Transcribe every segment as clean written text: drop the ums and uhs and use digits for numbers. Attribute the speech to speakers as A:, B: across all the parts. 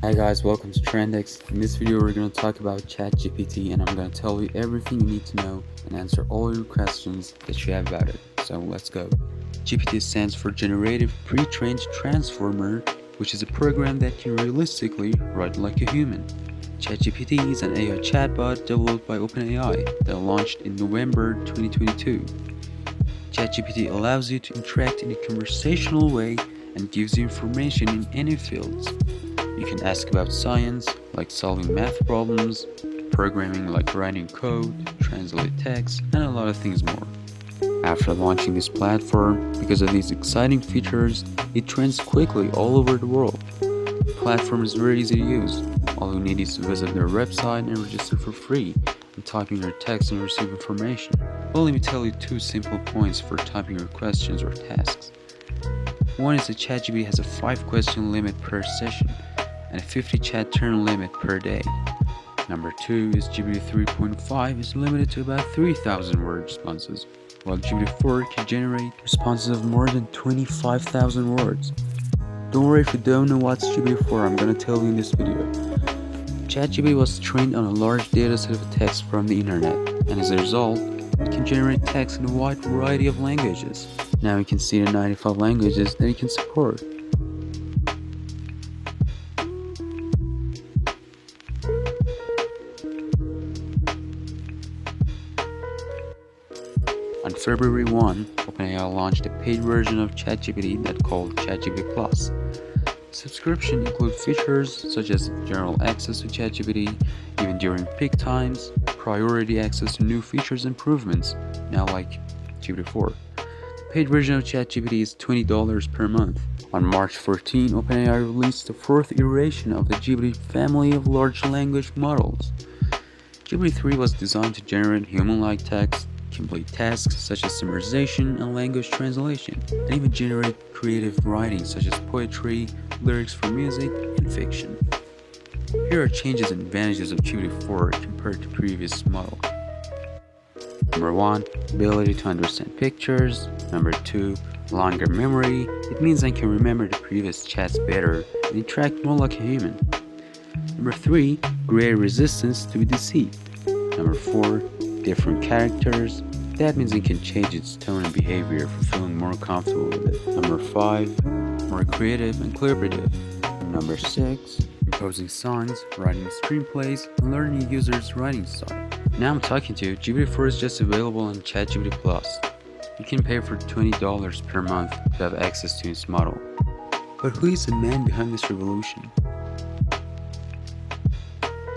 A: Hi guys, welcome to Trendex. In this video we're going to talk about ChatGPT and I'm going to tell you everything you need to know and answer all your questions that you have about it. So let's go. GPT stands for Generative Pre-trained Transformer, which is a program that can realistically write like a human. ChatGPT is an AI chatbot developed by OpenAI that launched in November 2022. ChatGPT allows you to interact in a conversational way and gives you information in any fields. You can ask about science, like solving math problems, programming like writing code, translate text, and a lot of things more. After launching this platform, because of these exciting features, it trends quickly all over the world. The platform is very easy to use. All you need is to visit their website and register for free, and type in your text and receive information. Well, let me tell you 2 simple points for typing your questions or tasks. One is that ChatGPT has a 5-question limit per session and a 50 chat turn limit per day. Number 2 is GPT 3.5 is limited to about 3,000 word responses, while GPT 4 can generate responses of more than 25,000 words. Don't worry if you don't know what's GPT 4, I'm gonna tell you in this video. ChatGPT was trained on a large dataset of text from the internet, and as a result, it can generate text in a wide variety of languages. Now you can see the 95 languages that it can support. On February 1, OpenAI launched a paid version of ChatGPT that's called ChatGPT Plus. Subscription includes features such as general access to ChatGPT, even during peak times, priority access to new features and improvements, now like GPT 4. The paid version of ChatGPT is $20 per month. On March 14, OpenAI released the 4th iteration of the GPT family of large language models. GPT 3 was designed to generate human-like text, complete tasks such as summarization and language translation, and even generate creative writing such as poetry, lyrics for music, and fiction. Here are changes and advantages of GPT 4 compared to previous model. Number 1. Ability to understand pictures. Number 2. Longer memory. It means I can remember the previous chats better and interact more like a human. Number 3. Greater resistance to be deceived. Number 4. Different characters. That means it can change its tone and behavior for feeling more comfortable with it. Number 5. More creative and collaborative. Number 6. Composing songs, writing screenplays, and learning a user's writing style. Now I'm talking to you, GPT 4 is just available on ChatGPT Plus. You can pay for $20 per month to have access to its model. But who is the man behind this revolution?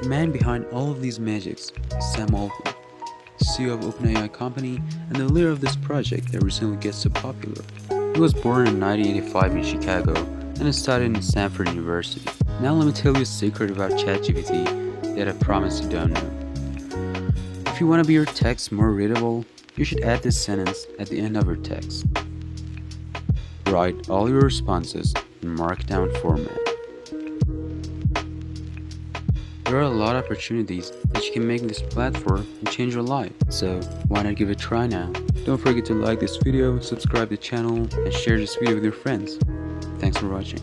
A: The man behind all of these magics is Sam Altman, CEO of OpenAI company and the leader of this project that recently gets so popular. He was born in 1985 in Chicago and studied in Stanford University. Now let me tell you a secret about ChatGPT that I promise you don't know. If you want to be your text more readable, you should add this sentence at the end of your text. Write all your responses in markdown format. There are a lot of opportunities that you can make this platform and change your life, so why not give it a try now? Don't forget to like this video, subscribe to the channel, and share this video with your friends. Thanks for watching.